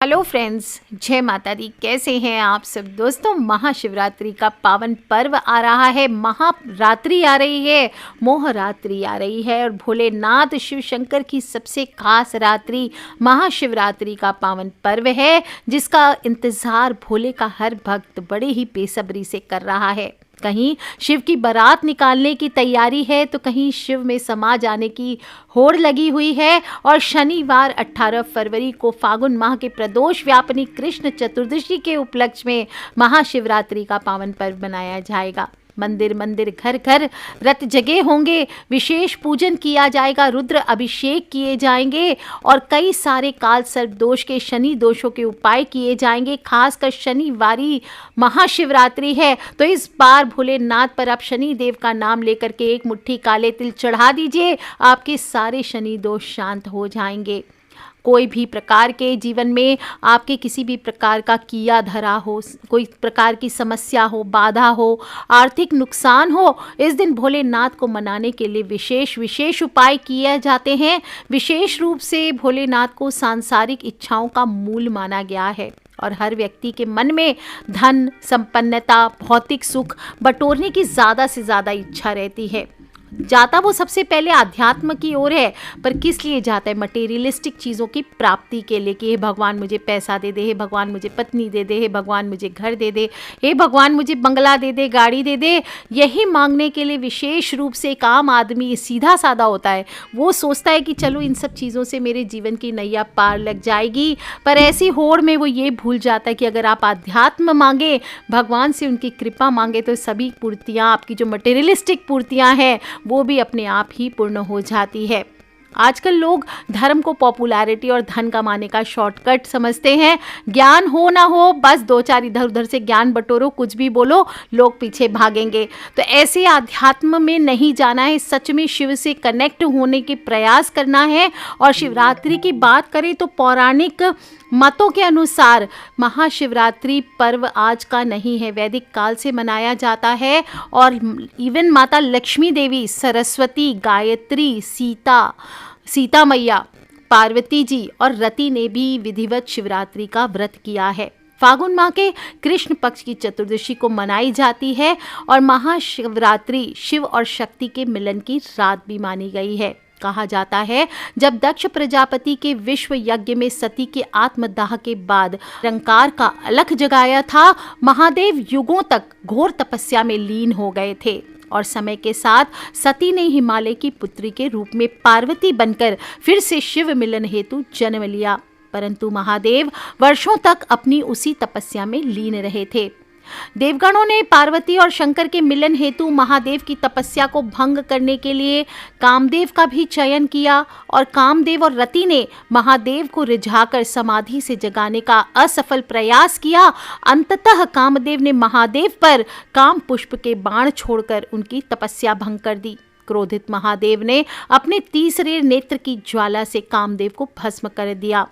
Hello friends, जय माता दी। कैसे हैं आप सब दोस्तों। महाशिवरात्रि का पावन पर्व आ रहा है, महारात्रि आ रही है, मोहरात्रि आ रही है और भोलेनाथ शिव शंकर की सबसे खास रात्रि महाशिवरात्रि का पावन पर्व है, जिसका इंतज़ार भोले का हर भक्त बड़े ही बेसब्री से कर रहा है। कहीं शिव की बारात निकालने की तैयारी है तो कहीं शिव में समा जाने की होड़ लगी हुई है। और शनिवार 18 फरवरी को फागुन माह के प्रदोष व्यापिनी कृष्ण चतुर्दशी के उपलक्ष्य में महाशिवरात्रि का पावन पर्व मनाया जाएगा। मंदिर मंदिर घर घर रत जगे होंगे, विशेष पूजन किया जाएगा, रुद्र अभिषेक किए जाएंगे और कई सारे काल सर्प दोष के शनि दोषों के उपाय किए जाएंगे। खासकर शनिवारी महाशिवरात्रि है तो इस बार भोलेनाथ पर आप शनि देव का नाम लेकर के एक मुट्ठी काले तिल चढ़ा दीजिए, आपके सारे शनि दोष शांत हो जाएंगे। कोई भी प्रकार के जीवन में आपके किसी भी प्रकार का किया धरा हो, कोई प्रकार की समस्या हो, बाधा हो, आर्थिक नुकसान हो, इस दिन भोलेनाथ को मनाने के लिए विशेष उपाय किए जाते हैं। विशेष रूप से भोलेनाथ को सांसारिक इच्छाओं का मूल माना गया है और हर व्यक्ति के मन में धन, संपन्नता, भौतिक सुख बटोरने की ज़्यादा से ज़्यादा इच्छा रहती है। जाता वो सबसे पहले अध्यात्म की ओर है, पर किस लिए जाता है? मटेरियलिस्टिक चीज़ों की प्राप्ति के लिए कि हे भगवान मुझे पैसा दे दे, हे भगवान मुझे पत्नी दे दे, हे भगवान मुझे घर दे दे, हे भगवान मुझे बंगला दे दे, गाड़ी दे दे। यही मांगने के लिए विशेष रूप से एक आम आदमी सीधा साधा होता है, वो सोचता है कि चलो इन सब चीज़ों से मेरे जीवन की नैया पार लग जाएगी। पर ऐसी होड़ में वो ये भूल जाता है कि अगर आप आध्यात्म मांगे, भगवान से उनकी कृपा मांगे, तो सभी पूर्तियाँ, आपकी जो मटेरियलिस्टिक पूर्तियाँ हैं वो भी अपने आप ही पूर्ण हो जाती है। आजकल लोग धर्म को पॉपुलैरिटी और धन कमाने का शॉर्टकट समझते हैं। ज्ञान हो ना हो, बस दो चार इधर उधर से ज्ञान बटोरो, कुछ भी बोलो, लोग पीछे भागेंगे। तो ऐसे आध्यात्म में नहीं जाना है, सच में शिव से कनेक्ट होने के प्रयास करना है। और शिवरात्रि की बात करें तो पौराणिक मतों के अनुसार महाशिवरात्रि पर्व आज का नहीं है, वैदिक काल से मनाया जाता है। और इवन माता लक्ष्मी देवी, सरस्वती, गायत्री, सीता मैया, पार्वती जी और रति ने भी विधिवत शिवरात्रि का व्रत किया है। फागुन माह के कृष्ण पक्ष की चतुर्दशी को मनाई जाती है और महाशिवरात्रि शिव और शक्ति के मिलन की रात भी मानी गई है। कहा जाता है जब दक्ष प्रजापति के विश्व यज्ञ में सती के आत्मदाह के बाद निरंकार का अलख जगाया था, महादेव युगों तक घोर तपस्या में लीन हो गए थे और समय के साथ सती ने हिमालय की पुत्री के रूप में पार्वती बनकर फिर से शिव मिलन हेतु जन्म लिया। परंतु महादेव वर्षों तक अपनी उसी तपस्या में लीन रहे थे। देवगणों ने पार्वती और शंकर के मिलन हेतु महादेव की तपस्या को भंग करने के लिए कामदेव का भी चयन किया और कामदेव और रति ने महादेव को रिझाकर समाधि से जगाने का असफल प्रयास किया। अंततः कामदेव ने महादेव पर काम पुष्प के बाण छोड़कर उनकी तपस्या भंग कर दी। क्रोधित महादेव ने अपने तीसरे नेत्र की ज्वाला से कामदेव को भस्म कर दिया।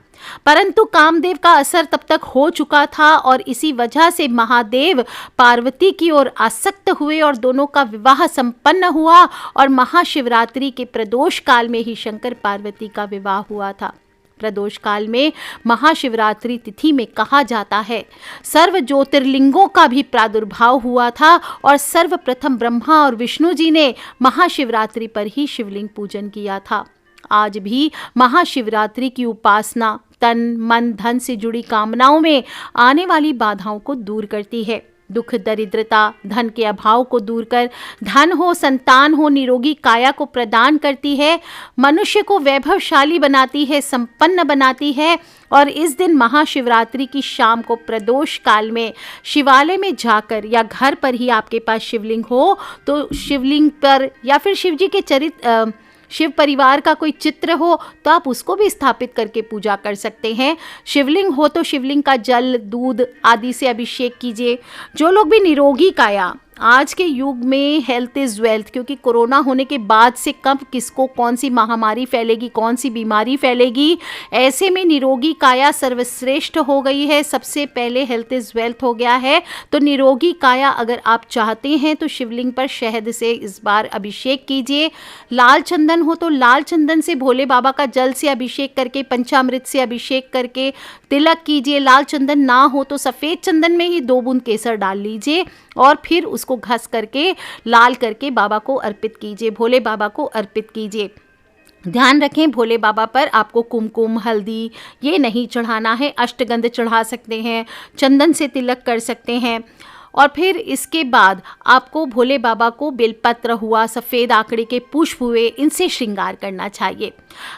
परंतु कामदेव का असर तब तक हो चुका था और इसी वजह से महादेव पार्वती की ओर आसक्त हुए और दोनों का विवाह संपन्न हुआ और महाशिवरात्रि के प्रदोष काल में ही शंकर पार्वती का विवाह हुआ था। प्रदोष काल में महाशिवरात्रि तिथि में कहा जाता है सर्व ज्योतिर्लिंगों का भी प्रादुर्भाव हुआ था और सर्वप्रथम ब्रह्मा और विष्णु जी ने महाशिवरात्रि पर ही शिवलिंग पूजन किया था। आज भी महाशिवरात्रि की उपासना तन मन धन से जुड़ी कामनाओं में आने वाली बाधाओं को दूर करती है। दुख, दरिद्रता, धन के अभाव को दूर कर धन हो, संतान हो, निरोगी काया को प्रदान करती है, मनुष्य को वैभवशाली बनाती है, संपन्न बनाती है। और इस दिन महाशिवरात्रि की शाम को प्रदोष काल में शिवालय में जाकर या घर पर ही आपके पास शिवलिंग हो तो शिवलिंग पर या फिर शिव जी के शिव परिवार का कोई चित्र हो तो आप उसको भी स्थापित करके पूजा कर सकते हैं। शिवलिंग हो तो शिवलिंग का जल, दूध आदि से अभिषेक कीजिए। जो लोग भी निरोगी काया आज के युग में हेल्थ इज़ वेल्थ, क्योंकि कोरोना होने के बाद से कब किसको कौन सी महामारी फैलेगी, कौन सी बीमारी फैलेगी, ऐसे में निरोगी काया सर्वश्रेष्ठ हो गई है। सबसे पहले हेल्थ इज़ वेल्थ हो गया है। तो निरोगी काया अगर आप चाहते हैं तो शिवलिंग पर शहद से इस बार अभिषेक कीजिए। लाल चंदन हो तो लाल चंदन से भोले बाबा का जल से अभिषेक करके, पंचामृत से अभिषेक करके तिलक कीजिए। लाल चंदन ना हो तो सफ़ेद चंदन में ही 2 बूंद केसर डाल लीजिए और फिर उसको घस करके लाल करके बाबा को अर्पित कीजिए, भोले बाबा को अर्पित कीजिए। ध्यान रखें, भोले बाबा पर आपको कुमकुम, हल्दी ये नहीं चढ़ाना है। अष्टगंध चढ़ा सकते हैं, चंदन से तिलक कर सकते हैं। और फिर इसके बाद आपको भोले बाबा को बेलपत्र हुआ, सफ़ेद आंकड़े के पुष्प हुए, इनसे श्रृंगार करना चाहिए।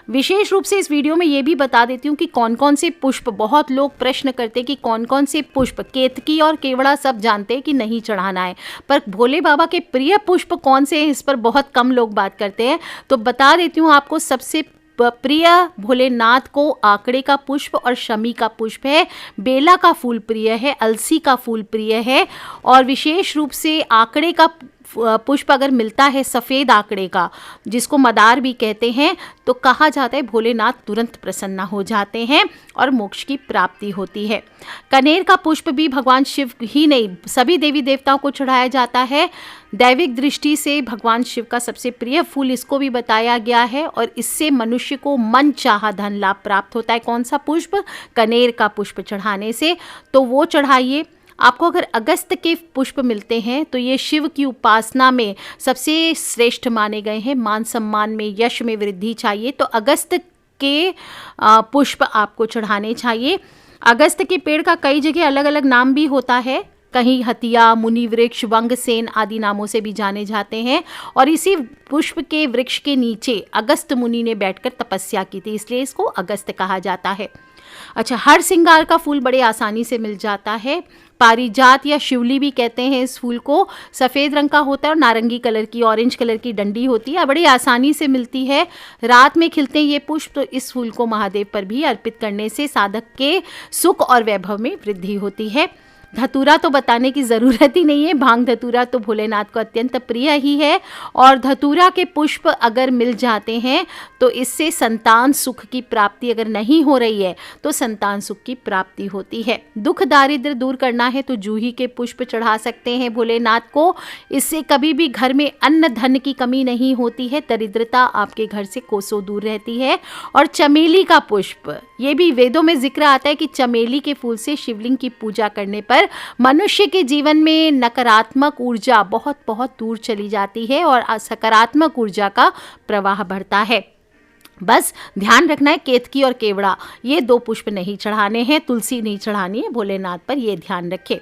विशेष रूप से इस वीडियो में ये भी बता देती हूँ कि कौन कौन से पुष्प, बहुत लोग प्रश्न करते हैं कि कौन कौन से पुष्प, केतकी और केवड़ा सब जानते हैं कि नहीं चढ़ाना है, पर भोले बाबा के प्रिय पुष्प कौन से हैं इस पर बहुत कम लोग बात करते हैं। तो बता देती हूँ आपको, सबसे प्रिय भोलेनाथ को आंकड़े का पुष्प और शमी का पुष्प है, बेला का फूल प्रिय है, अलसी का फूल प्रिय है। और विशेष रूप से आंकड़े का पुष्प अगर मिलता है, सफ़ेद आंकड़े का, जिसको मदार भी कहते हैं, तो कहा जाता है भोलेनाथ तुरंत प्रसन्न हो जाते हैं और मोक्ष की प्राप्ति होती है। कनेर का पुष्प भी भगवान शिव ही नहीं, सभी देवी देवताओं को चढ़ाया जाता है। दैविक दृष्टि से भगवान शिव का सबसे प्रिय फूल इसको भी बताया गया है और इससे मनुष्य को मन चाहा धन लाभ प्राप्त होता है। कौन सा पुष्प? कनेर का पुष्प चढ़ाने से, तो वो चढ़ाइए। आपको अगर अगस्त के पुष्प मिलते हैं तो ये शिव की उपासना में सबसे श्रेष्ठ माने गए हैं। मान सम्मान में, यश में वृद्धि चाहिए तो अगस्त के पुष्प आपको चढ़ाने चाहिए। अगस्त के पेड़ का कई जगह अलग अलग नाम भी होता है, कहीं हतिया, मुनि वृक्ष, वंगसेन आदि नामों से भी जाने जाते हैं। और इसी पुष्प के वृक्ष के नीचे अगस्त मुनि ने बैठकर तपस्या की थी, इसलिए इसको अगस्त कहा जाता है। अच्छा, हर सिंगार का फूल बड़े आसानी से मिल जाता है। पारिजात या शिवली भी कहते हैं इस फूल को, सफ़ेद रंग का होता है और नारंगी कलर की, ऑरेंज कलर की डंडी होती है, बड़ी आसानी से मिलती है। रात में खिलते हैं ये पुष्प, तो इस फूल को महादेव पर भी अर्पित करने से साधक के सुख और वैभव में वृद्धि होती है। धतूरा तो बताने की ज़रूरत ही नहीं है, भांग धतूरा तो भोलेनाथ को अत्यंत प्रिय ही है। और धतूरा के पुष्प अगर मिल जाते हैं तो इससे संतान सुख की प्राप्ति, अगर नहीं हो रही है तो संतान सुख की प्राप्ति होती है। दुख दारिद्र दूर करना है तो जूही के पुष्प चढ़ा सकते हैं भोलेनाथ को, इससे कभी भी घर में अन्न धन की कमी नहीं होती है, दरिद्रता आपके घर से कोसों दूर रहती है। और चमेली का पुष्प, ये भी वेदों में जिक्र आता है कि चमेली के फूल से शिवलिंग की पूजा करने पर मनुष्य के जीवन में नकारात्मक ऊर्जा बहुत बहुत दूर चली जाती है और सकारात्मक ऊर्जा का प्रवाह बढ़ता है। बस ध्यान रखना है, केतकी और केवड़ा ये 2 पुष्प नहीं चढ़ाने हैं, तुलसी नहीं चढ़ानी है भोलेनाथ पर, ये ध्यान रखें।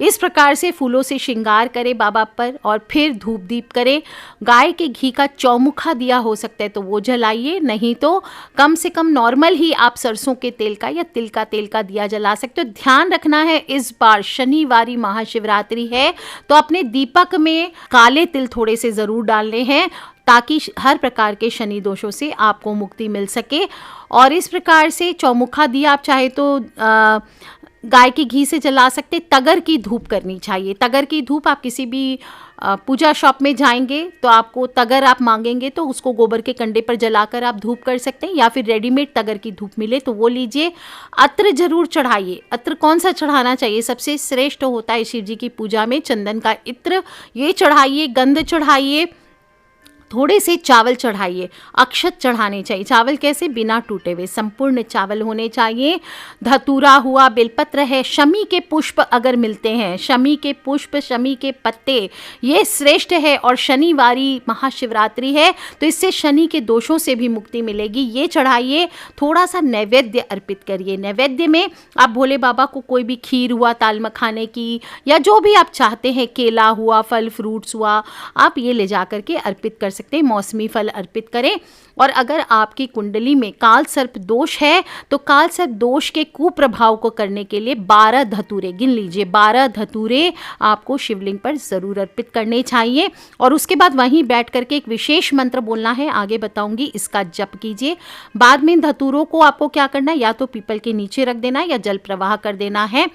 इस प्रकार से फूलों से श्रृंगार करें बाबा पर और फिर धूप दीप करें। गाय के घी का चौमुखा दिया हो सकता है तो वो जलाइए, नहीं तो कम से कम नॉर्मल ही आप सरसों के तेल का या तिल का तेल का दिया जला सकते हो। ध्यान रखना है, इस बार शनिवारी महाशिवरात्रि है तो अपने दीपक में काले तिल थोड़े से ज़रूर डालने हैं ताकि हर प्रकार के शनि दोषों से आपको मुक्ति मिल सके। और इस प्रकार से चौमुखा दिया आप चाहे तो गाय के घी से जला सकते। तगर की धूप करनी चाहिए, तगर की धूप आप किसी भी पूजा शॉप में जाएंगे तो आपको तगर आप मांगेंगे तो उसको गोबर के कंडे पर जलाकर आप धूप कर सकते हैं, या फिर रेडीमेड तगर की धूप मिले तो वो लीजिए। अत्र जरूर चढ़ाइए। अत्र कौन सा चढ़ाना चाहिए? सबसे श्रेष्ठ होता है शिव जी की पूजा में चंदन का इत्र, ये चढ़ाइए। गंध चढ़ाइए, थोड़े से चावल चढ़ाइए, अक्षत चढ़ाने चाहिए। चावल कैसे? बिना टूटे हुए, संपूर्ण चावल होने चाहिए। धतूरा हुआ, बेलपत्र है, शमी के पुष्प अगर मिलते हैं, शमी के पुष्प, शमी के पत्ते, ये श्रेष्ठ है। और शनिवारी महाशिवरात्रि है तो इससे शनि के दोषों से भी मुक्ति मिलेगी, ये चढ़ाइए। थोड़ा सा नैवेद्य अर्पित करिए। नैवेद्य में आप भोले बाबा को कोई भी खीर हुआ, ताल मखाने की, या जो भी आप चाहते हैं, केला हुआ, फल फ्रूट्स हुआ, आप ये ले जा करके अर्पित कर सकते हैं। मौसमी फल अर्पित करें। और अगर आपकी कुंडली में काल सर्प दोष है तो काल सर्प दोष के कुप्रभाव को करने के लिए 12 धतूरे, गिन लीजिए, 12 धतूरे आपको शिवलिंग पर जरूर अर्पित करने चाहिए। और उसके बाद वहीं बैठ करके एक विशेष मंत्र बोलना है, आगे बताऊंगी, इसका जप कीजिए। बाद में धतूरों को आपको क्या करना है, या तो पीपल के नीचे रख देना है या जल प्रवाह कर देना है।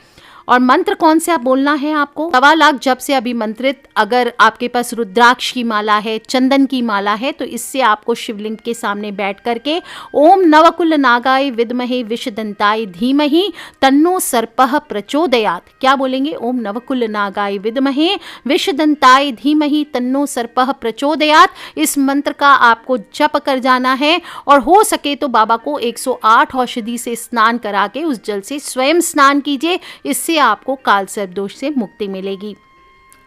और मंत्र कौन सा बोलना है आपको? 1.25 जप से अभिमंत्रित अगर आपके पास रुद्राक्ष की माला है, चंदन की माला है, तो इससे आपको शिवलिंग के सामने बैठ करके ओम नवकुल नागाय विद्महे विषदंताय धीमहि तन्नो सर्पः प्रचोदयात्, क्या बोलेंगे? ओम नवकुल नागाय विद्महे विषदंताय धीमहि तन्नो सर्पः प्रचोदयात्। इस मंत्र का आपको जप कर जाना है और हो सके तो बाबा को 108 औषधि से स्नान करा के उस जल से स्वयं स्नान कीजिए, इससे आपको काल सर्प दोष से मुक्ति मिलेगी।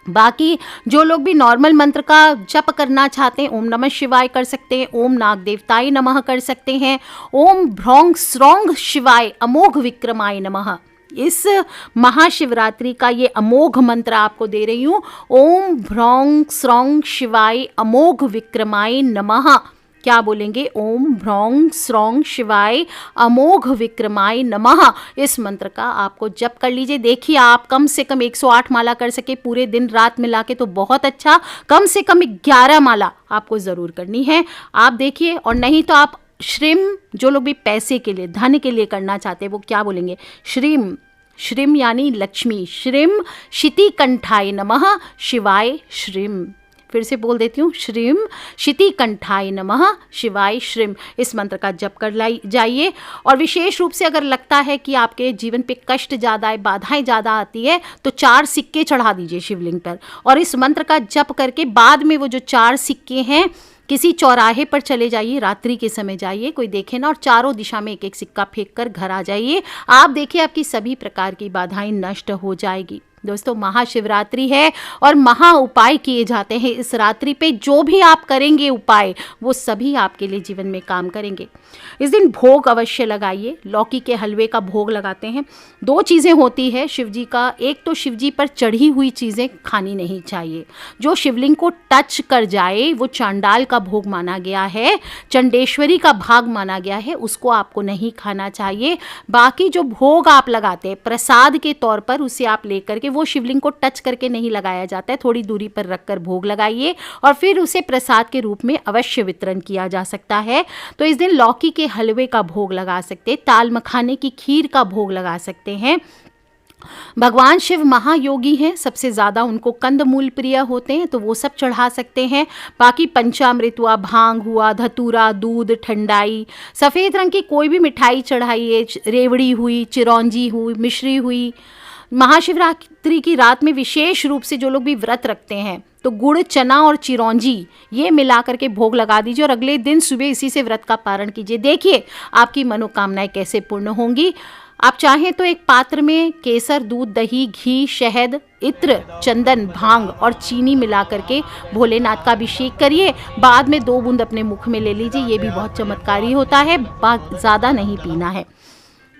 बाकी जो लोग भी नॉर्मल मंत्र का जप करना चाहते हैं, ओम नमः शिवाय कर सकते हैं, ओम नाग देवताय नमः कर सकते हैं, ओम भ्रौंग स्रौंग शिवाय अमोघ विक्रमाय नमः। इस महाशिवरात्रि का ये अमोघ मंत्र आपको दे रही हूँ, ओम भ्रौंग स्रौंग शिवाय अमोघ विक्रमाय नमः। क्या बोलेंगे? ओम भ्रौंग स्रौंग शिवाय अमोघ विक्रमाय नमः। इस मंत्र का आपको जप कर लीजिए। देखिए आप कम से कम 108 माला कर सके पूरे दिन रात मिला के तो बहुत अच्छा, कम से कम 11 माला आपको ज़रूर करनी है। आप देखिए, और नहीं तो आप श्रीम, जो लोग भी पैसे के लिए, धन के लिए करना चाहते हैं, वो क्या बोलेंगे? श्रीम, श्रीम यानी लक्ष्मी, श्रीम शितिकंठाय नमः शिवाय श्रीम। फिर से बोल देती हूँ, श्रीम शितिकंठाय नमः शिवाय श्रीम। इस मंत्र का जप कर जाइए। और विशेष रूप से अगर लगता है कि आपके जीवन पे कष्ट ज़्यादा है, बाधाएं ज़्यादा आती है, तो 4 सिक्के चढ़ा दीजिए शिवलिंग पर और इस मंत्र का जप करके बाद में वो जो 4 सिक्के हैं किसी चौराहे पर चले जाइए, रात्रि के समय जाइए, कोई देखे ना, और चारों दिशा में एक एक सिक्का फेंक कर घर आ जाइए। आप देखिए आपकी सभी प्रकार की बाधाएं नष्ट हो जाएगी। दोस्तों महाशिवरात्रि है और महा उपाय किए जाते हैं इस रात्रि पे। जो भी आप करेंगे उपाय, वो सभी आपके लिए जीवन में काम करेंगे। इस दिन भोग अवश्य लगाइए। लौकी के हलवे का भोग लगाते हैं। 2 चीज़ें होती है शिवजी का, एक तो शिवजी पर चढ़ी हुई चीज़ें खानी नहीं चाहिए। जो शिवलिंग को टच कर जाए वो चांडाल का भोग माना गया है, चंडेश्वरी का भाग माना गया है, उसको आपको नहीं खाना चाहिए। बाकी जो भोग आप लगाते हैं प्रसाद के तौर पर, उसे आप लेकर के, वो शिवलिंग को टच करके नहीं लगाया जाता है, थोड़ी दूरी पर रखकर भोग लगाइए और फिर उसे प्रसाद के रूप में अवश्य वितरण किया जा सकता है। तो इस दिन लौकी के हलवे का भोग लगा सकते हैं, ताल मखाने की खीर का भोग लगा सकते हैं। भगवान शिव महायोगी हैं, सबसे ज़्यादा उनको कंदमूल प्रिय होते हैं, तो वो सब चढ़ा सकते हैं। बाकी पंचामृत हुआ, भांग हुआ, धतूरा, दूध, ठंडाई, सफ़ेद रंग की कोई भी मिठाई चढ़ाइए, रेवड़ी हुई, चिरौंजी हुई, मिश्री हुई। महाशिवरात्रि की रात में विशेष रूप से जो लोग भी व्रत रखते हैं तो गुड़, चना और चिरौंजी ये मिला करके भोग लगा दीजिए और अगले दिन सुबह इसी से व्रत का पारण कीजिए। देखिए आपकी मनोकामनाएं कैसे पूर्ण होंगी। आप चाहें तो एक पात्र में केसर, दूध, दही, घी, शहद, इत्र, चंदन, भांग और चीनी मिला करके भोलेनाथ का अभिषेक करिए। बाद में 2 बूंद अपने मुख में ले लीजिए, ये भी बहुत चमत्कारी होता है। ज़्यादा नहीं पीना है।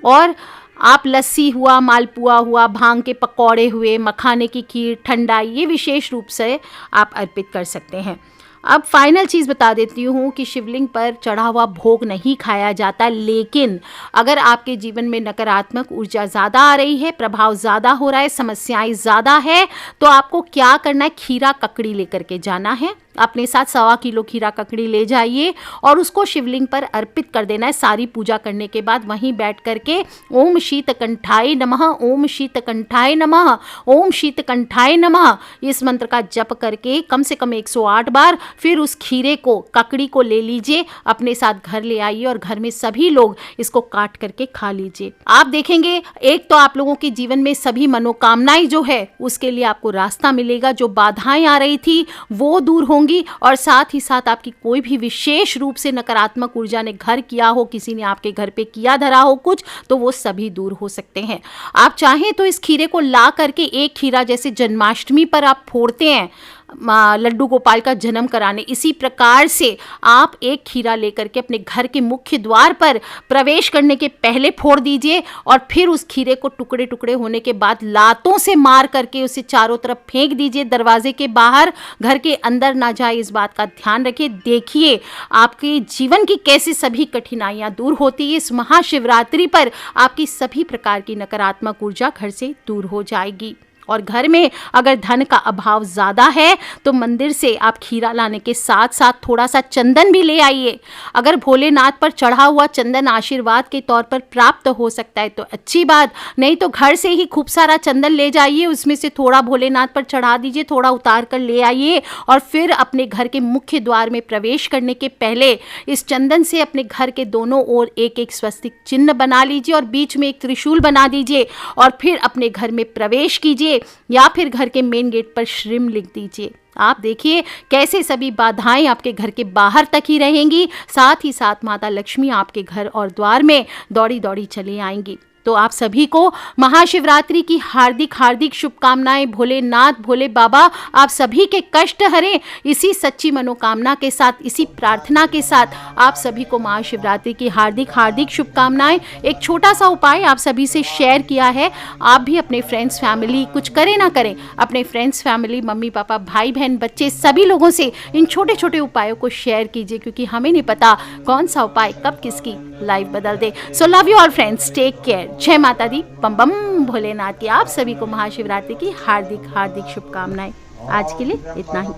और आप लस्सी हुआ, मालपुआ हुआ, भांग के पकौड़े हुए, मखाने की खीर, ठंडाई, ये विशेष रूप से आप अर्पित कर सकते हैं। अब फाइनल चीज़ बता देती हूँ कि शिवलिंग पर चढ़ा हुआ भोग नहीं खाया जाता, लेकिन अगर आपके जीवन में नकारात्मक ऊर्जा ज़्यादा आ रही है, प्रभाव ज़्यादा हो रहा है, समस्याएं ज़्यादा है, तो आपको क्या करना है? खीरा ककड़ी लेकर के जाना है। अपने साथ 1.25 किलो खीरा ककड़ी ले जाइए और उसको शिवलिंग पर अर्पित कर देना है। सारी पूजा करने के बाद वहीं बैठ करके ओम शीतकंठाय नमः, ओम शीतकंठाय नमः, ओम शीतकंठाय नमः, इस मंत्र का जप करके कम से कम 108 बार फिर उस खीरे को, ककड़ी को ले लीजिए, अपने साथ घर ले आइए और घर में सभी लोग इसको काट करके खा लीजिए। आप देखेंगे एक तो आप लोगों के जीवन में सभी मनोकामनाएं जो है उसके लिए आपको रास्ता मिलेगा। जो बाधाएं आ रही थी वो दूर होंगी और साथ ही साथ आपकी कोई भी विशेष रूप से नकारात्मक ऊर्जा ने घर किया हो, किसी ने आपके घर पे किया धरा हो कुछ, तो वो सभी दूर हो सकते हैं। आप चाहें तो इस खीरे को ला करके, एक खीरा जैसे जन्माष्टमी पर आप फोड़ते हैं लड्डू गोपाल का जन्म कराने, इसी प्रकार से आप एक खीरा लेकर के अपने घर के मुख्य द्वार पर प्रवेश करने के पहले फोड़ दीजिए और फिर उस खीरे को टुकड़े टुकड़े होने के बाद लातों से मार करके उसे चारों तरफ फेंक दीजिए, दरवाजे के बाहर, घर के अंदर ना जाए, इस बात का ध्यान रखिए। देखिए आपके जीवन की कैसे सभी कठिनाइयां दूर होती है। इस महाशिवरात्रि पर आपकी सभी प्रकार की नकारात्मक ऊर्जा घर से दूर हो जाएगी। और घर में अगर धन का अभाव ज़्यादा है तो मंदिर से आप खीरा लाने के साथ साथ थोड़ा सा चंदन भी ले आइए। अगर भोलेनाथ पर चढ़ा हुआ चंदन आशीर्वाद के तौर पर प्राप्त हो सकता है तो अच्छी बात, नहीं तो घर से ही खूब सारा चंदन ले जाइए, उसमें से थोड़ा भोलेनाथ पर चढ़ा दीजिए, थोड़ा उतार कर ले आइए और फिर अपने घर के मुख्य द्वार में प्रवेश करने के पहले इस चंदन से अपने घर के दोनों ओर एक एक स्वस्तिक चिन्ह बना लीजिए और बीच में एक त्रिशूल बना दीजिए और फिर अपने घर में प्रवेश कीजिए या फिर घर के मेन गेट पर श्रीम लिख दीजिए। आप देखिए कैसे सभी बाधाएं आपके घर के बाहर तक ही रहेंगी, साथ ही साथ माता लक्ष्मी आपके घर और द्वार में दौड़ी दौड़ी चली आएंगी। तो आप सभी को महाशिवरात्रि की हार्दिक हार्दिक शुभकामनाएं। भोलेनाथ भोले बाबा आप सभी के कष्ट हरें। इसी सच्ची मनोकामना के साथ, इसी प्रार्थना के साथ आप सभी को महाशिवरात्रि की हार्दिक हार्दिक शुभकामनाएं। एक छोटा सा उपाय आप सभी से शेयर किया है, आप भी अपने फ्रेंड्स फैमिली, कुछ करें ना करें, अपने फ्रेंड्स फैमिली, मम्मी पापा, भाई बहन, बच्चे, सभी लोगों से इन छोटे छोटे उपायों को शेयर कीजिए, क्योंकि हमें नहीं पता कौन सा उपाय कब किसकी लाइफ बदल दे। So love you all friends, take care. जय माता दी, बम बम भोलेनाथ की आप सभी को महाशिवरात्रि की हार्दिक हार्दिक शुभकामनाएं। आज के लिए इतना ही।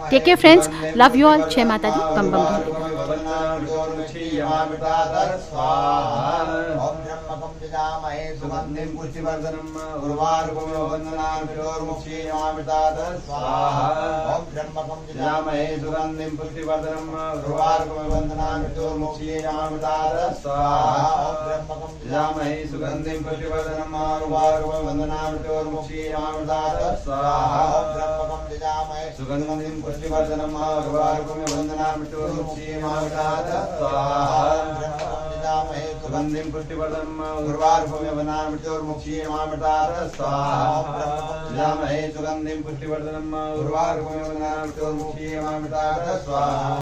Take care friends, love you all. जय माता दी, बम बम सुगंधिं पुष्टिवर्धनम् उर्वारुकं वन्दनामृत्योर्मुक्षीयमामृतात् स्वाहा। सुगंधिं पुष्टिवर्धनम् उर्वारुकं वन्दनामृत्योर्मुक्षीयमामृतात् स्वाहा। सुगंधिं पुष्टिवर्धनम् उर्वारुकं वन्दनामृत्योर्मुक्षीयमामृतात् स्वाहा।